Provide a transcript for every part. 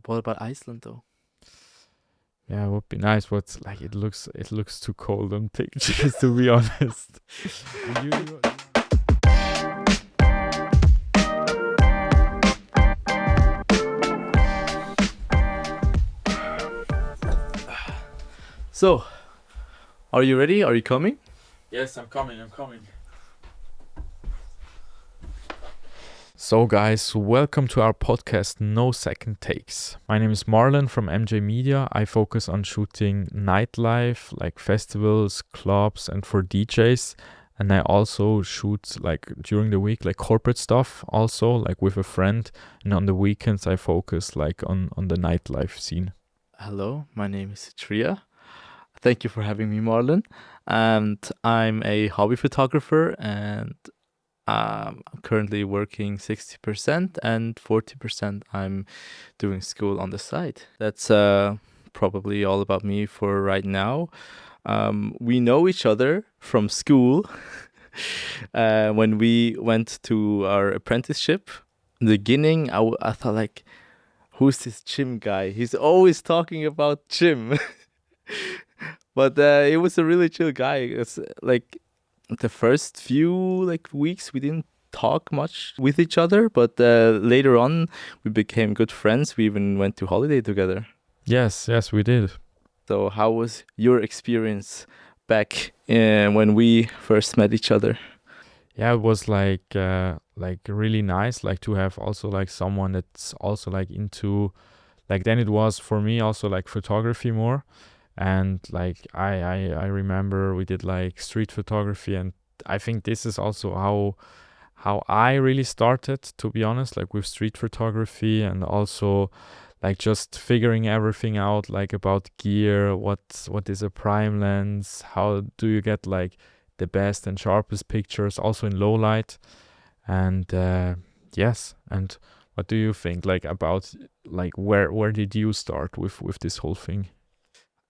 What about Iceland though? Yeah, it would be nice, but like it looks too cold on pictures to be honest. And you So, are you ready? Are you coming? Yes, I'm coming. So, guys, welcome to our podcast, No Second Takes. My name is Marlon from MJ Media. I focus on shooting nightlife, like festivals, clubs, and for DJs. And I also shoot like during the week, like corporate stuff, also like with a friend. And on the weekends, I focus like on the nightlife scene. Hello, my name is Satria. Thank you for having me, Marlon. And I'm a hobby photographer, and I'm currently working 60% and 40% I'm doing school on the side. That's probably all about me for right now. We know each other from school when we went to our apprenticeship. In the beginning, I thought like, who's this gym guy? He's always talking about gym. But it was a really chill guy. It's like the first few like weeks we didn't talk much with each other, but later on we became good friends. We even went to holiday together. Yes, we did. So how was your experience back when we first met each other? Yeah, it was like really nice, like to have also like someone that's also like into, like then it was for me also like photography more. And like I remember we did like street photography, and I think this is also how I really started, to be honest, like with street photography, and also like just figuring everything out, like about gear, what is a prime lens, how do you get like the best and sharpest pictures also in low light. And yes, and what do you think like about like where did you start with this whole thing?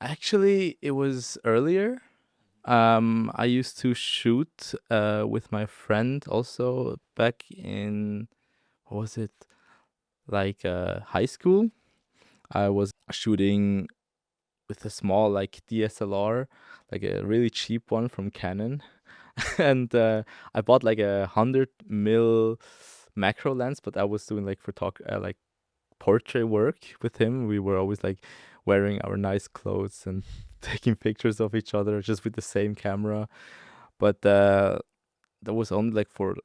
Actually, it was earlier. I used to shoot with my friend also back in, what was it, like high school. I was shooting with a small like DSLR, like a really cheap one from Canon, and I bought like 100 mil macro lens, but I was doing like like portrait work with him. We were always like wearing our nice clothes and taking pictures of each other just with the same camera. But that was only like for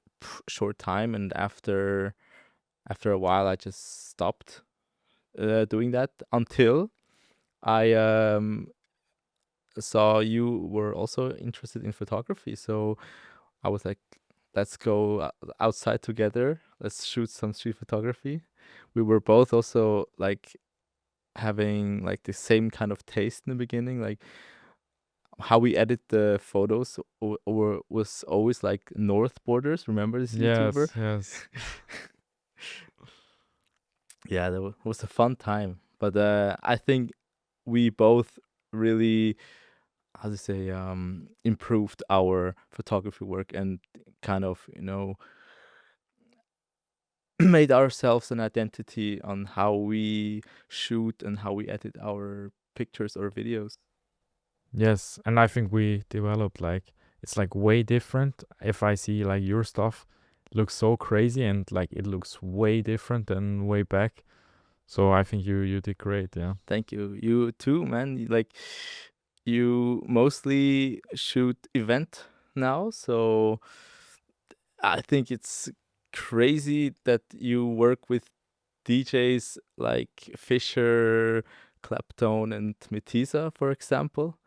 short time, and after a while, I just stopped doing that until I saw you were also interested in photography. So I was like, let's go outside together. Let's shoot some street photography. We were both also like having like the same kind of taste in the beginning, like how we edit the photos was always like North Borders. Remember this YouTuber? Yes. Yeah, that was a fun time. But I think we both really, how to say, improved our photography work and kind of, made ourselves an identity on how we shoot and how we edit our pictures or videos. Yes, and I think we developed like it's like way different. If I see like your stuff looks so crazy, and like it looks way different than way back. So I think you did great, yeah. Thank you. You too, man. Like, you mostly shoot event now, so I think it's crazy that you work with DJs like Fisher, Clapton, and Metisa, for example.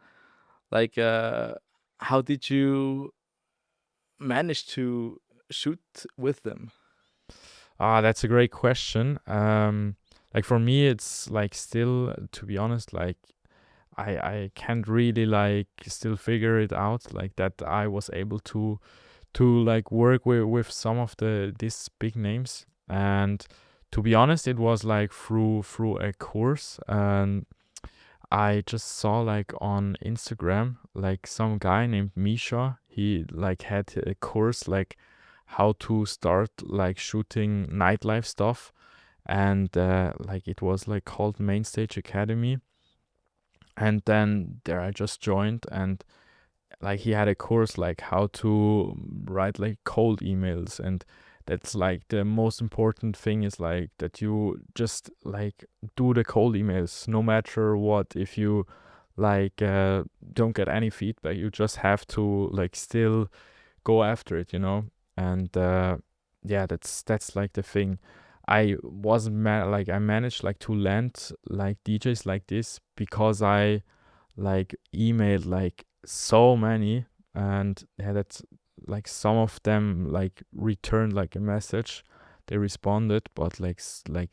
Like, how did you manage to shoot with them? That's a great question. Like for me it's like still, to be honest, like I can't really like still figure it out, like that I was able to like work with some of these big names. And to be honest, it was like through a course, and I just saw like on Instagram like some guy named Misha. He like had a course like how to start like shooting nightlife stuff. and like it was like called Main Stage Academy. And then there I just joined, and like he had a course like how to write like cold emails, and that's like the most important thing is like that you just like do the cold emails no matter what. If you like don't get any feedback, you just have to like still go after it, you know. And yeah, that's like the thing. I wasn't like I managed like to land like DJs like this because I like emailed like so many, and yeah, that's like some of them like returned like a message, they responded, but like like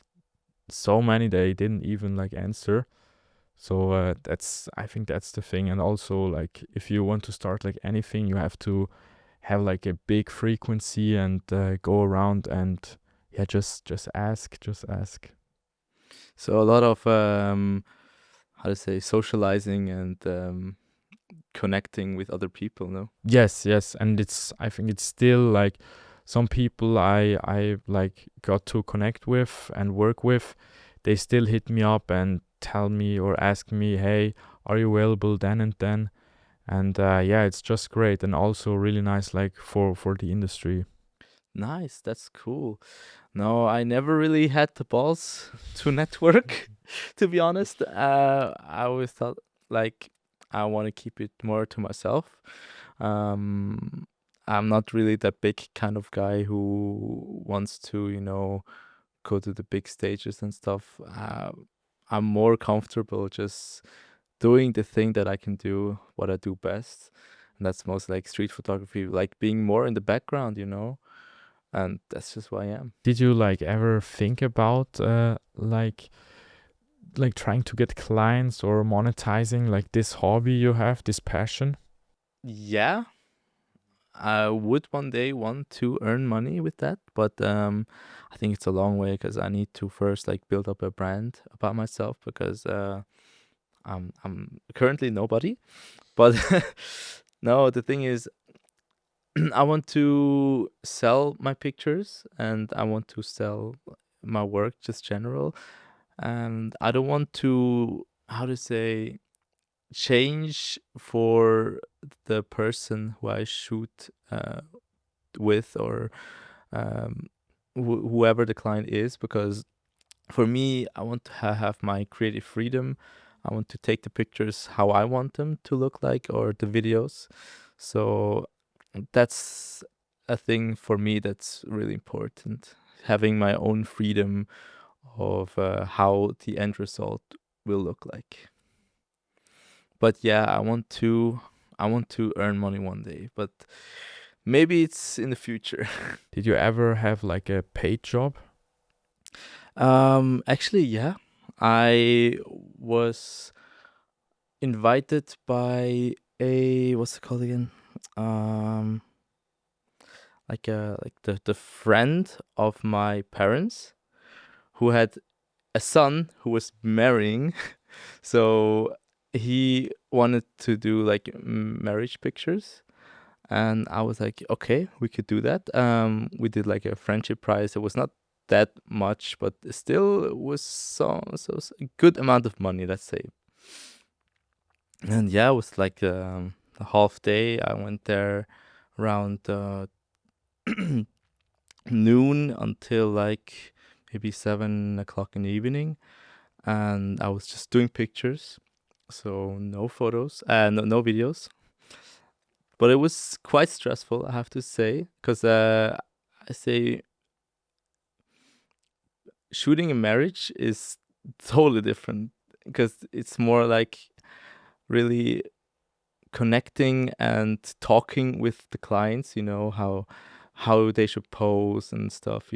so many they didn't even like answer. So that's, I think that's the thing. And also like if you want to start like anything, you have to have like a big frequency and go around and yeah, just ask. So a lot of how to say, socializing and connecting with other people, no? Yes, and it's, I think it's still like some people I like got to connect with and work with, they still hit me up and tell me or ask me, hey, are you available then and then? And yeah, it's just great, and also really nice like for the industry. Nice, that's cool. No, I never really had the balls to network, to be honest. I always thought like I want to keep it more to myself. Um, I'm not really that big kind of guy who wants to, go to the big stages and stuff. I'm more comfortable just doing the thing that I can do, what I do best. And that's most like street photography, like being more in the background. And that's just who I am. Did you like ever think about like trying to get clients or monetizing like this hobby you have, this passion? Yeah, I would one day want to earn money with that, but I think it's a long way because I need to first like build up a brand about myself because I'm currently nobody. But no, the thing is, I want to sell my pictures and I want to sell my work just general, and I don't want to, how to say, change for the person who I shoot with, or um, whoever the client is, because for me, I want to have my creative freedom. I want to take the pictures how I want them to look like, or the videos. So that's a thing for me that's really important. Having my own freedom of how the end result will look like. But yeah, I want to earn money one day, but maybe it's in the future. Did you ever have like a paid job? Actually, yeah. I was invited by a, what's it called again? Um, like the friend of my parents who had a son who was marrying. So he wanted to do like marriage pictures, and I was like, okay, we could do that. We did like a friendship prize. It was not that much, but still it was so a good amount of money, let's say. And yeah, it was like a half day. I went there around noon until like maybe 7 o'clock in the evening, and I was just doing pictures, so no photos, no videos. But it was quite stressful, I have to say, because I say shooting a marriage is totally different, because it's more like really connecting and talking with the clients. How they should pose and stuff.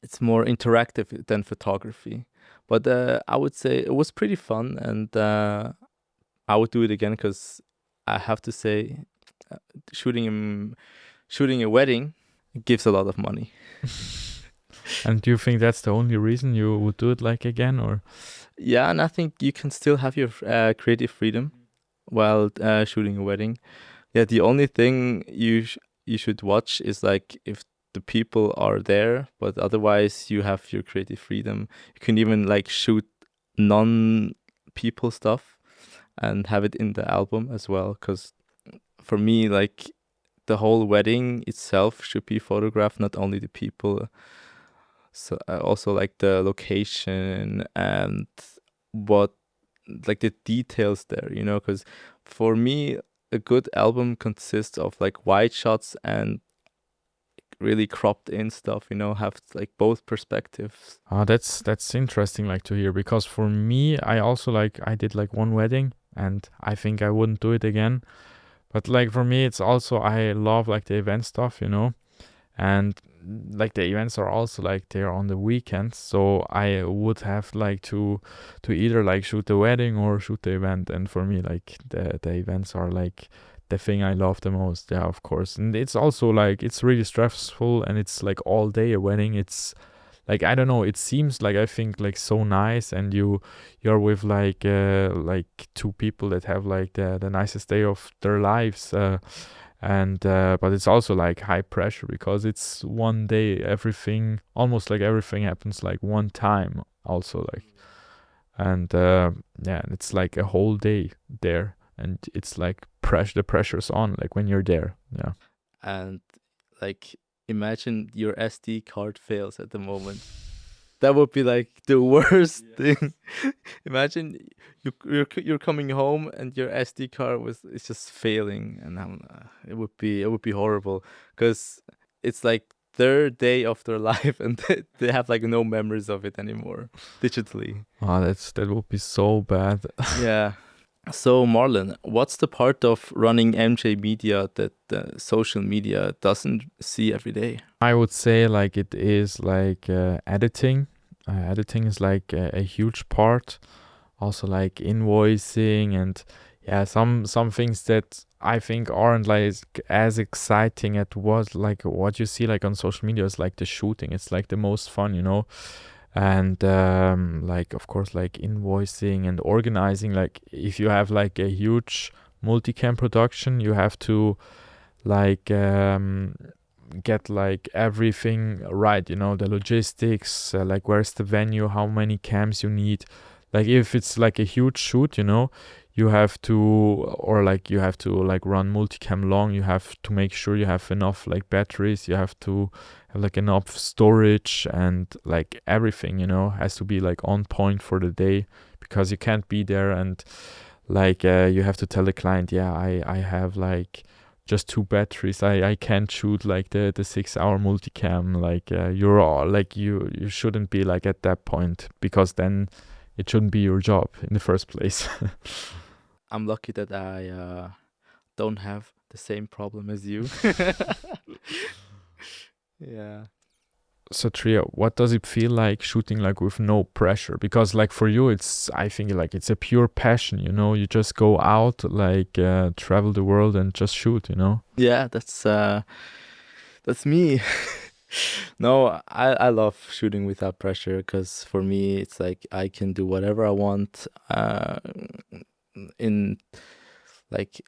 It's more interactive than photography. But I would say it was pretty fun, and I would do it again, because I have to say, uh, shooting a wedding gives a lot of money. And do you think that's the only reason you would do it like again, or? Yeah, and I think you can still have your creative freedom while shooting a wedding. Yeah, the only thing you should watch is like if the people are there, but otherwise you have your creative freedom. You can even like shoot non-people stuff and have it in the album as well. Because for me, like the whole wedding itself should be photographed, not only the people, so also like the location and what like the details there, you know, because for me a good album consists of like wide shots and really cropped in stuff, you know, have like both perspectives. That's interesting, like to hear, because for me, I also like I did like one wedding, and I think I wouldn't do it again. But like for me, it's also I love like the event stuff, you know, and like the events are also like they're on the weekends, so I would have like to either like shoot the wedding or shoot the event, and for me like the events are like the thing I love the most. Yeah, of course. And it's also like it's really stressful, and it's like all day a wedding. It's like I don't know, it seems like I think like so nice, and you're with like two people that have like the nicest day of their lives, and but it's also like high pressure because it's one day, everything, almost like everything happens like one time also, like. And yeah, it's like a whole day there, and it's like the pressure's on like when you're there. Yeah. And like imagine your SD card fails at the moment. That would be like the worst thing. Imagine you're coming home and your SD card is just failing, and it would be horrible because it's like their day of their life, and they have like no memories of it anymore digitally. Oh, that would be so bad. Yeah. So Marlon, what's the part of running MJ Media that social media doesn't see every day? I would say like it is like editing. Editing is like a huge part. Also like invoicing, and yeah, some things that I think aren't like as exciting at what you see like on social media is like the shooting. It's like the most fun, you know. And like of course like invoicing and organizing, like if you have like a huge multicam production, you have to like get like everything right, you know, the logistics, like where's the venue, how many cams you need. Like if it's like a huge shoot, you know, you have to, or like you have to like run multicam long, you have to make sure you have enough like batteries, you have to have like enough storage, and like everything, you know, has to be like on point for the day, because you can't be there and like you have to tell the client, yeah, I have like just two batteries, I can't shoot like the 6 hour multicam. Like you're all like you shouldn't be like at that point, because then it shouldn't be your job in the first place. I'm lucky that I don't have the same problem as you. Yeah. Satria, what does it feel like shooting like with no pressure? Because like for you, it's, I think like it's a pure passion, you know, you just go out, like travel the world and just shoot, you know? Yeah, that's me. No, I love shooting without pressure because for me it's like I can do whatever I want in like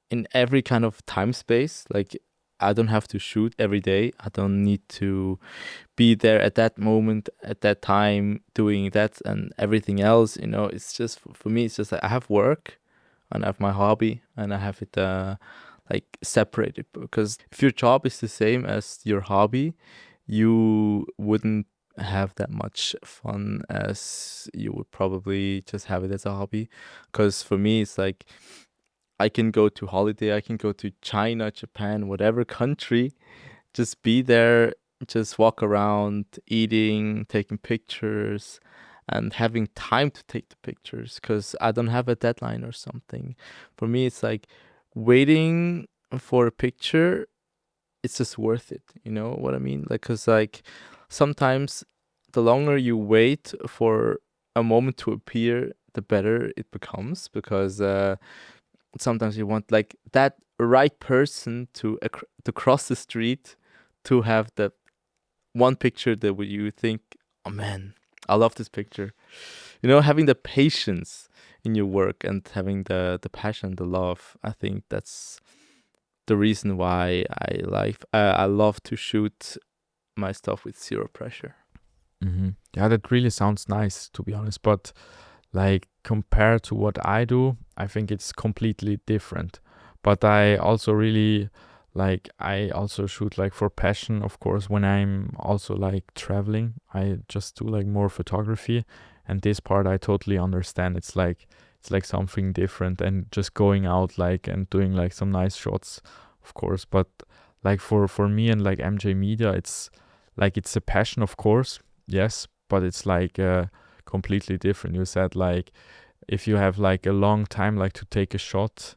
in every kind of time space. Like I don't have to shoot every day. I don't need to be there at that moment, at that time, doing that and everything else. You know, it's just for me. It's just like I have work, and I have my hobby, and I have it like separated. Because if your job is the same as your hobby, you wouldn't have that much fun as you would probably just have it as a hobby. Because for me, it's like I can go to holiday, I can go to China, Japan, whatever country, just be there, just walk around, eating, taking pictures, and having time to take the pictures because I don't have a deadline or something. For me, it's like waiting for a picture, it's just worth it. You know what I mean? Like, because like sometimes the longer you wait for a moment to appear, the better it becomes because sometimes you want like that right person to cross the street to have that one picture that you think, oh man, I love this picture. You know, having the patience in your work and having the passion, the love. I think the reason why I love to shoot my stuff with zero pressure. Yeah, that really sounds nice, to be honest. But like compared to what I do, I think it's completely different. But I also really like I also shoot like for passion, of course, when I'm also like traveling. I just do like more photography, and this part I totally understand. It's like something different and just going out like and doing like some nice shots, of course. But like for me and like MJ Media, it's a passion, of course, yes, but it's like completely different. You said like if you have like a long time like to take a shot,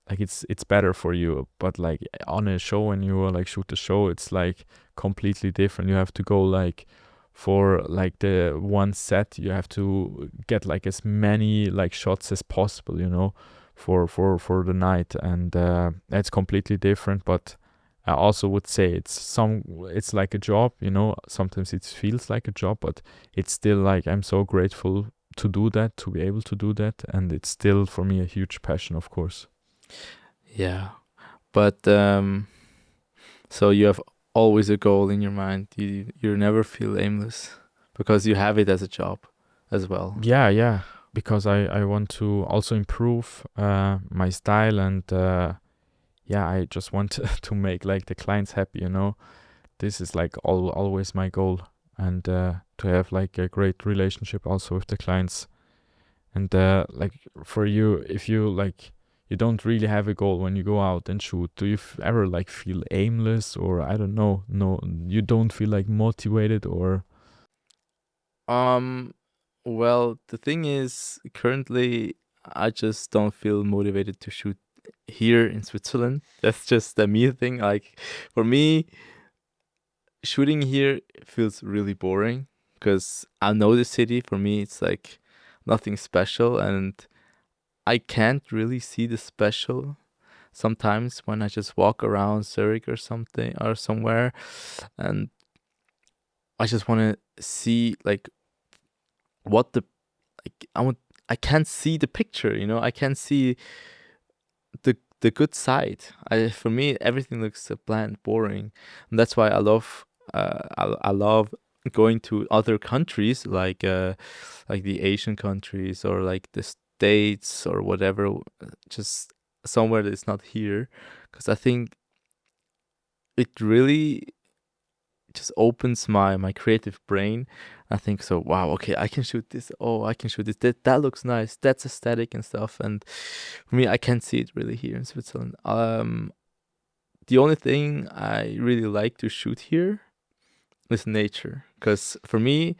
like it's better for you. But like on a show, when you like shoot the show, it's like completely different. You have to go like for like the one set, you have to get like as many like shots as possible, for the night, and it's completely different. But I also would say it's like a job, sometimes it feels like a job, but it's still like I'm so grateful to do that, to be able to do that, and it's still for me a huge passion, of course. Yeah, but so you have always a goal in your mind. You never feel aimless because you have it as a job as well. Yeah, because I want to also improve my style, and yeah, I just want to make like the clients happy. This is like always my goal, and to have like a great relationship also with the clients. And like for you, if you like you don't really have a goal when you go out and shoot, do you ever like feel aimless, or I don't know, no, you don't feel like motivated, or Um, well, the thing is, currently, I just don't feel motivated to shoot here in Switzerland. That's just a me thing. Like, for me, shooting here feels really boring because I know the city. For me, it's like nothing special, and I can't really see the special sometimes when I just walk around Zurich or something or somewhere, and I just want to see like what the like I can't see the picture, I can't see the good side. For me everything looks bland, boring, and that's why I love going to other countries like the Asian countries or like the States or whatever, just somewhere that's not here, because I think it really just opens my creative brain. I think so. Wow. Okay, I can shoot this. Oh, I can shoot this. That looks nice. That's aesthetic and stuff. And for me, I can't see it really here in Switzerland. The only thing I really like to shoot here is nature, because for me,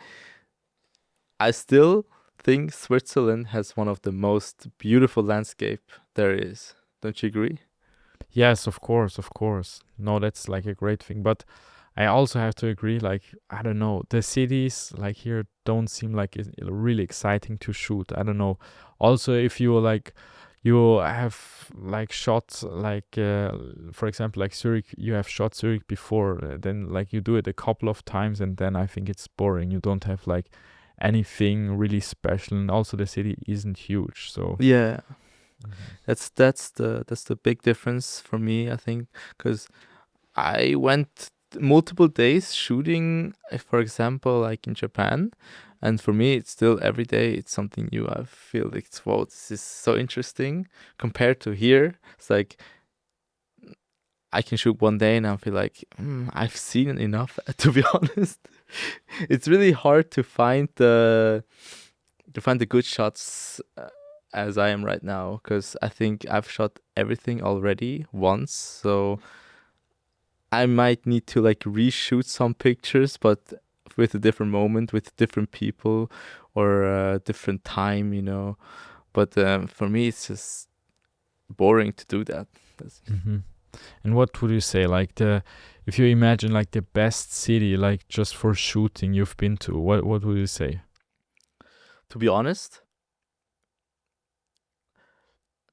I still think Switzerland has one of the most beautiful landscape there is. Don't you agree? yes, of course, of course. No, that's like a great thing. But I also have to agree, like, I don't know, the cities like here don't seem like it's really exciting to shoot. I don't know. Also, if you like, you have like shot like, for example, like Zurich, you have shot Zurich before, then like you do it a couple of times, and then I think it's boring. You don't have like anything really special, and also the city isn't huge. So, Yeah, mhm. that's the big difference for me, I think, because I went multiple days shooting, for example, like in Japan, and for me, it's still every day. It's something new. I feel like it's wow, this is so interesting compared to here. It's like I can shoot one day and I feel like I've seen enough. To be honest, it's really hard to find the good shots. As I am right now, because I think I've shot everything already once, so I might need to like reshoot some pictures, but with a different moment, with different people, or a different time. But for me, it's just boring to do that. Hmm. And what would you say, like if you imagine like the best city, like just for shooting you've been to, what would you say? To be honest,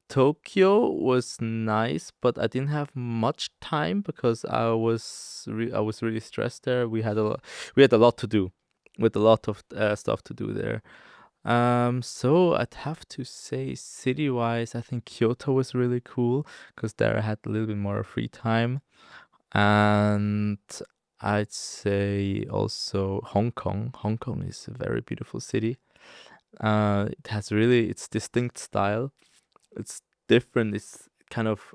Tokyo was nice, but I didn't have much time because I was really stressed there. We had a lot to do, with a lot of stuff to do there. So I'd have to say city-wise, I think Kyoto was really cool because there I had a little bit more free time. And I'd say also Hong Kong. Hong Kong is a very beautiful city. It has really its distinct style. It's different. It's kind of,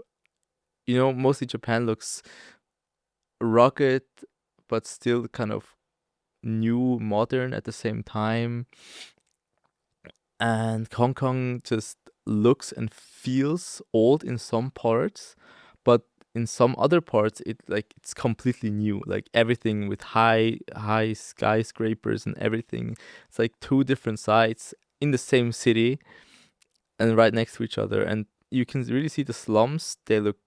mostly Japan looks rugged, but still kind of new, modern at the same time. And Hong Kong just looks and feels old in some parts, but in some other parts it's completely new. Like everything with high skyscrapers and everything. It's like two different sides in the same city and right next to each other. And you can really see the slums. They look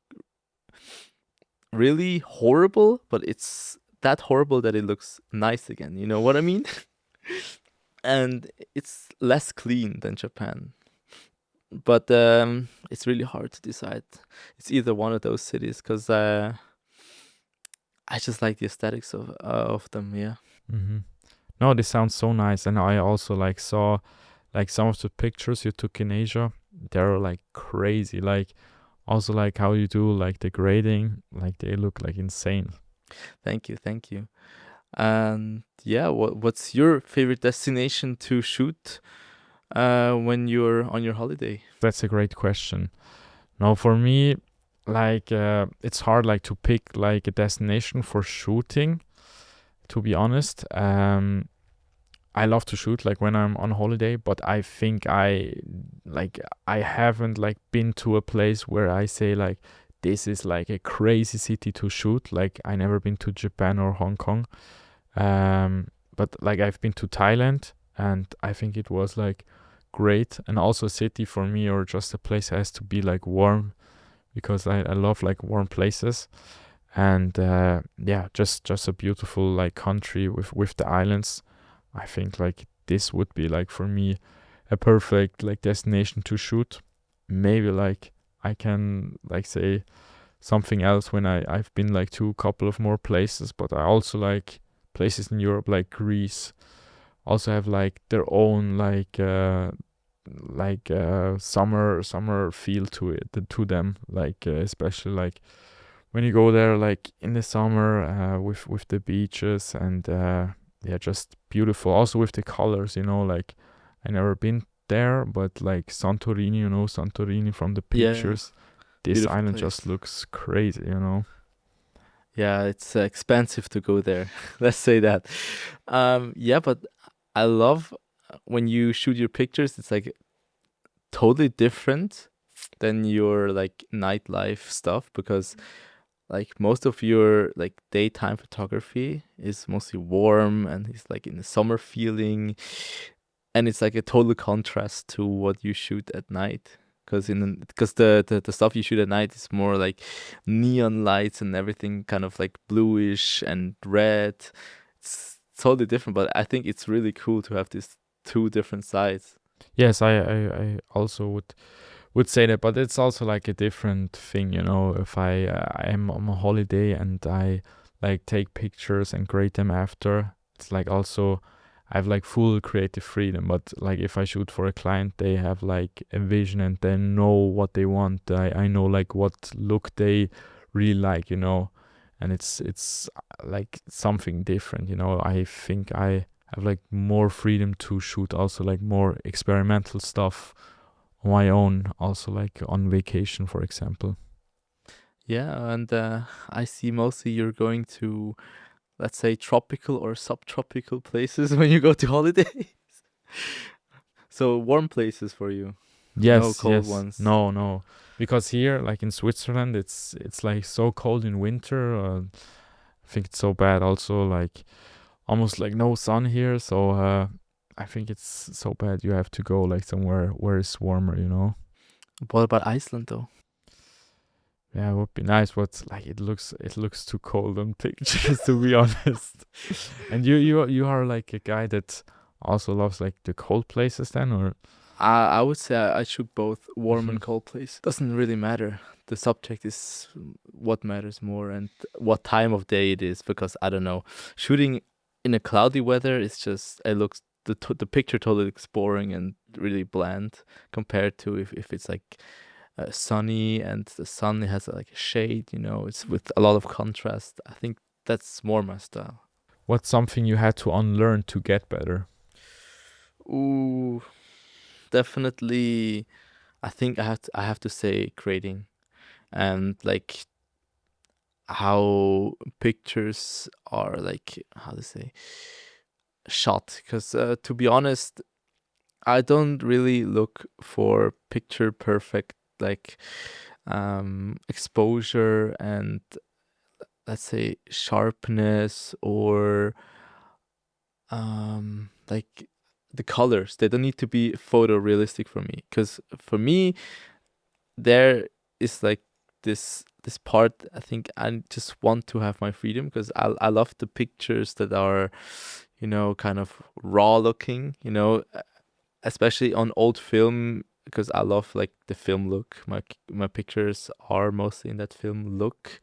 really horrible, but it's that horrible that it looks nice again. You know what I mean? And it's less clean than Japan. But it's really hard to decide. It's either one of those cities because I just like the aesthetics of them. Yeah. Mm-hmm. No, this sounds so nice, and I also like saw like some of the pictures you took in Asia. They're like crazy. Like also like how you do like the grading. Like they look like insane. Thank you, thank you. And yeah, what's your favorite destination to shoot when you're on your holiday? That's a great question. Now for me, like it's hard like to pick like a destination for shooting. To be honest, I love to shoot like when I'm on holiday, but I think I haven't like been to a place where I say like this is like a crazy city to shoot. Like I never been to Japan or Hong Kong. But like I've been to Thailand and I think it was like great, and also a city for me or just a place has to be like warm because I love like warm places. And yeah, just a beautiful like country with the islands. I think like this would be like for me a perfect like destination to shoot. Maybe like I can like say something else when I've been like to a couple of more places, but I also like places in Europe like Greece also have like their own summer feel to it to them, like especially like when you go there like in the summer with the beaches and yeah, just beautiful also with the colors, like I never been there, but like Santorini, Santorini from the Yeah, pictures, this beautiful island place. just looks crazy. Yeah, it's expensive to go there. Let's say that. Yeah, but I love when you shoot your pictures. It's like totally different than your like nightlife stuff because like most of your like daytime photography is mostly warm and it's like in the summer feeling, and it's like a total contrast to what you shoot at night because the stuff you shoot at night is more like neon lights and everything kind of like bluish and red. It's totally different, but I think it's really cool to have these two different sides. Yes, I also would say that, but it's also like a different thing, if I'm on a holiday and I like take pictures and grade them after, it's like also I have like full creative freedom. But like if I shoot for a client, they have like a vision and they know what they want. I know like what look they really like. And it's like something different. I think I have like more freedom to shoot also like more experimental stuff on my own, also like on vacation, for example. Yeah, and I see mostly you're going to, let's say, tropical or subtropical places when you go to holiday. So warm places for you, no Yes, cold yes. ones. No, no. Because here, like in Switzerland, it's like so cold in winter. I think it's so bad. Also, like almost like no sun here. So I think it's so bad. You have to go like somewhere where it's warmer. What about Iceland though? Yeah, it would be nice, but like it looks too cold on pictures to be honest. And you are like a guy that also loves like the cold places then, or I would say I shoot both warm Mhm. and cold places. Doesn't really matter. The subject is what matters more and what time of day it is because I don't know. Shooting in a cloudy weather is just it looks the picture totally looks boring and really bland compared to if it's like sunny and the sun has like a shade, it's with a lot of contrast. I think that's more my style. What's something you had to unlearn to get better? Ooh, definitely. I think I have to say creating and like how pictures are like how to say shot, because to be honest, I don't really look for picture perfect like exposure and let's say sharpness or like the colors. They don't need to be photorealistic for me, because for me there is like this part. I think I just want to have my freedom, because I love the pictures that are kind of raw looking, especially on old film, because I love like the film look. My pictures are mostly in that film look.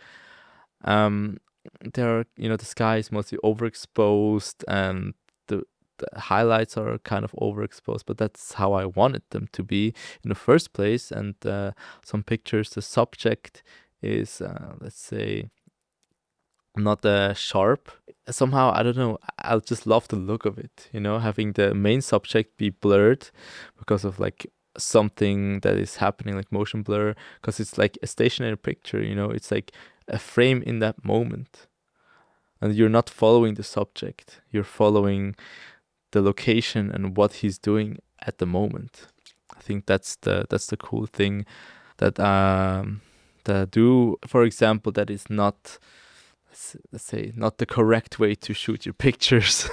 Um, there are, the sky is mostly overexposed, and the the highlights are kind of overexposed, but that's how I wanted them to be in the first place. And some pictures, the subject is, let's say, not sharp. Somehow, I don't know, I just love the look of it, having the main subject be blurred because of like something that is happening, like motion blur, because it's like a stationary picture, it's like a frame in that moment. And you're not following the subject, you're following the location and what he's doing at the moment. I think that's the cool thing that I do. For example, that is not, let's say, not the correct way to shoot your pictures.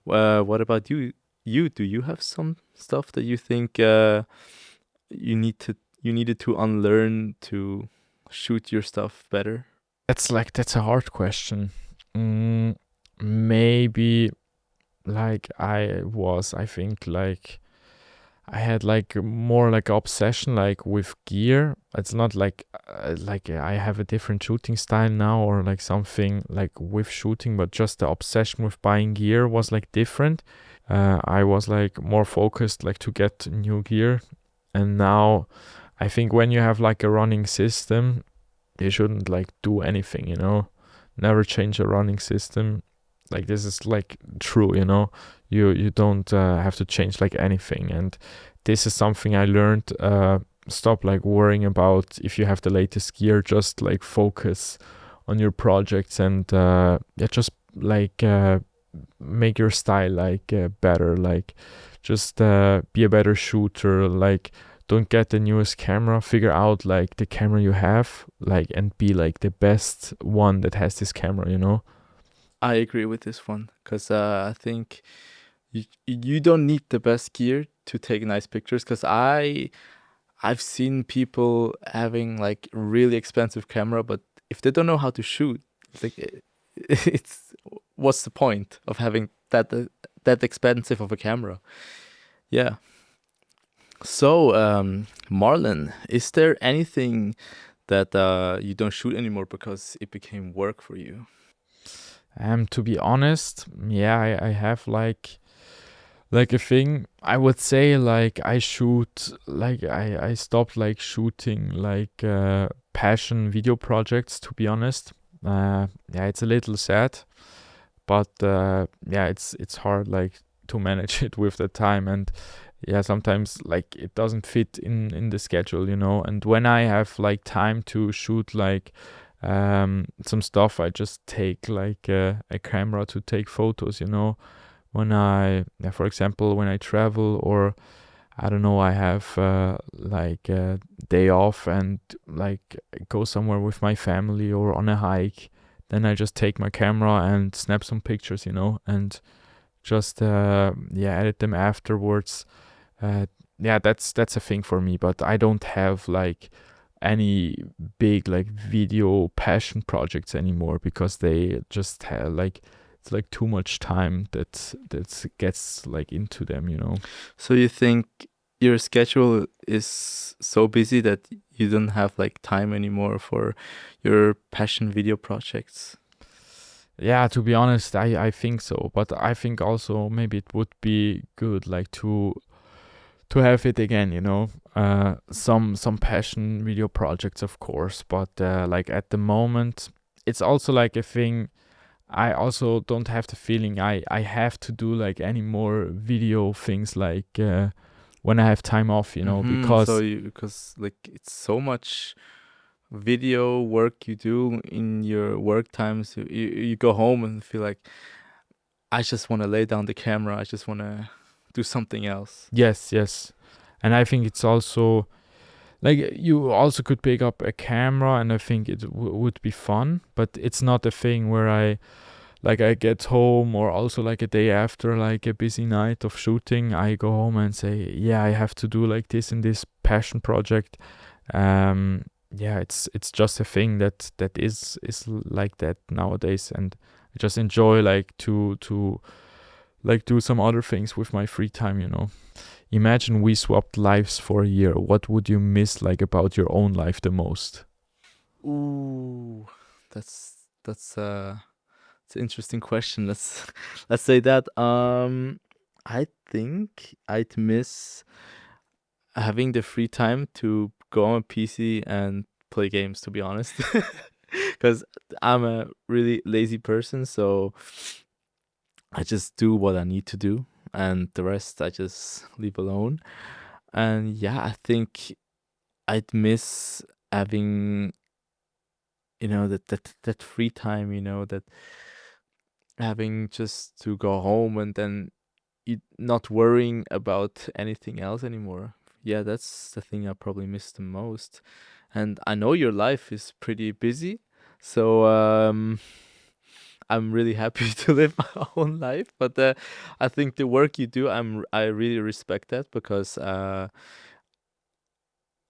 What about you? Do you have some stuff that you think you needed to unlearn to shoot your stuff better? That's a hard question. Mm, maybe like I think like I had like more like obsession like with gear. It's not like I have a different shooting style now or like something like with shooting, but just the obsession with buying gear was like different. I was like more focused like to get new gear, and now I think when you have like a running system, you shouldn't like do anything, never change a running system. Like this is like true, you don't have to change like anything. And this is something I learned. Stop like worrying about if you have the latest gear, just like focus on your projects and yeah, just like make your style like better, like just be a better shooter, like don't get the newest camera, figure out like the camera you have, like, and be like the best one that has this camera. I agree with this one, because I think you don't need the best gear to take nice pictures. Because I've seen people having like really expensive camera, but if they don't know how to shoot, it's like it's what's the point of having that expensive of a camera? Yeah. So, Marlon, is there anything that you don't shoot anymore because it became work for you? To be honest, yeah, I have like a thing. I would say like I shoot like I stopped like shooting like passion video projects, to be honest. Yeah, it's a little sad, but yeah, it's hard like to manage it with the time. And yeah, sometimes like it doesn't fit in the schedule. And when I have like time to shoot like some stuff, I just take like a camera to take photos. When yeah, for example, when I travel, or I don't know, I have like a day off and like go somewhere with my family or on a hike, then I just take my camera and snap some pictures, and just yeah, edit them afterwards. uh, yeah, that's a thing for me, but I don't have like any big like video passion projects anymore, because they just have like it's like too much time that gets like into them. So you think your schedule is so busy that you don't have like time anymore for your passion video projects? Yeah, to be honest, I think so. But I think also maybe it would be good like to have it again, you know. Some passion video projects, of course, but like at the moment, it's also like a thing. I also don't have the feeling I have to do like any more video things like when I have time off, you know, So because you, because like it's so much video work you do in your work times. You go home and feel like I just want to lay down the camera. I just want to do something else. yes, yes. And I think it's also like you also could pick up a camera and I think it would be fun, but it's not a thing where I get home or also like a day after like a busy night of shooting, I go home and say, yeah, I have to do like this and this passion project. Yeah, it's just a thing that is like that nowadays, and I just enjoy like to like do some other things with my free time, you know. Imagine we swapped lives for a year. What would you miss like about your own life the most? Ooh, that's it's an interesting question. Let's say that. I think I'd miss having the free time to go on PC and play games. To be honest, because I'm a really lazy person, so I just do what I need to do, and the rest I just leave alone. And yeah, I think I'd miss having that free time. That having just to go home and then not worrying about anything else anymore. Yeah, that's the thing I probably miss the most. And I know your life is pretty busy, so I'm really happy to live my own life. But I think the work you do, I really respect that because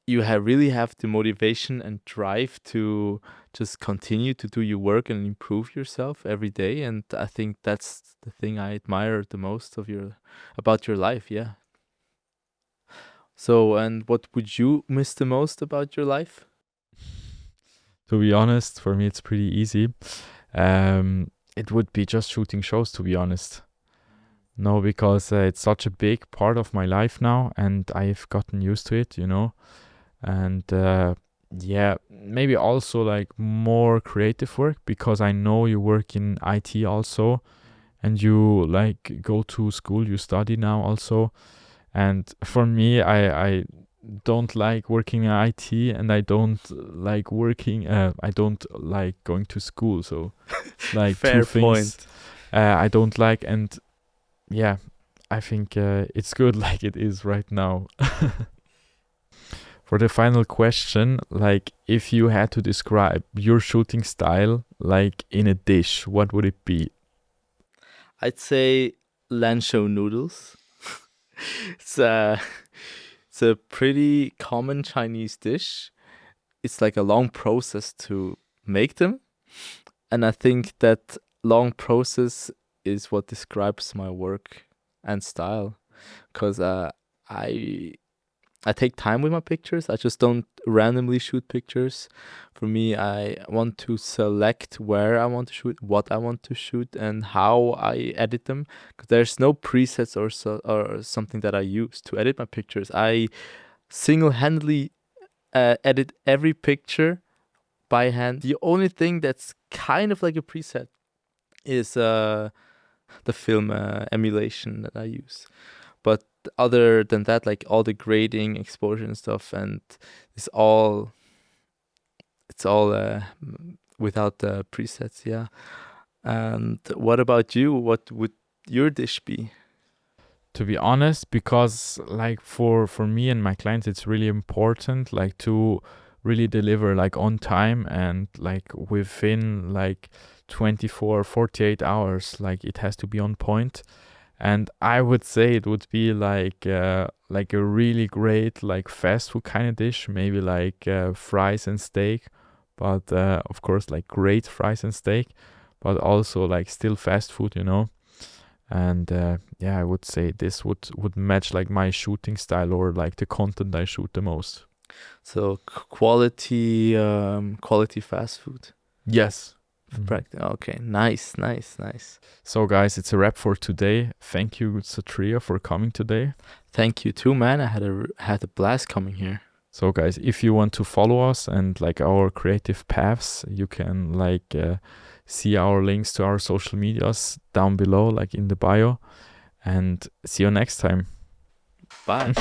you really have the motivation and drive to just continue to do your work and improve yourself every day. And I think that's the thing I admire the most about your life. Yeah. So, and what would you miss the most about your life? To be honest, for me it's pretty easy. It would be just shooting shows, to be honest. No, because it's such a big part of my life now, and I've gotten used to it, you know. And yeah, maybe also like more creative work because I know you work in IT also, and you like go to school, you study now also. And for me, I don't like working in IT, and I don't like working. I don't like going to school. So it's like two Fair things point. I don't like, and yeah, I think it's good like it is right now. For the final question, like if you had to describe your shooting style like in a dish, what would it be? I'd say lancho noodles. It's a it's a pretty common Chinese dish. It's like a long process to make them, and I think that long process is what describes my work and style. Because I I take time with my pictures. I just don't randomly shoot pictures. For me, I want to select where I want to shoot, what I want to shoot, and how I edit them. Because there's no presets or something that I use to edit my pictures. I single-handedly edit every picture by hand. The only thing that's kind of like a preset is the film emulation that I use. But other than that, like all the grading, exposure and stuff, and it's all without the presets, yeah. And what about you? What would your dish be? To be honest, because like for me and my clients, it's really important like to really deliver like on time and like within like 24 48 hours, like it has to be on point. And I would say it would be like a really great like fast food kind of dish, maybe like fries and steak, but of course like great fries and steak, but also like still fast food, you know. And yeah, I would say this would match like my shooting style or like the content I shoot the most. So quality fast food. Yes. Okay, nice, nice, nice. So, guys, it's a wrap for today. Thank you, Satria, for coming today. Thank you too, man. I had a blast coming here. So, guys, if you want to follow us and like our creative paths, you can like see our links to our social medias down below, like in the bio. And see you next time. Bye.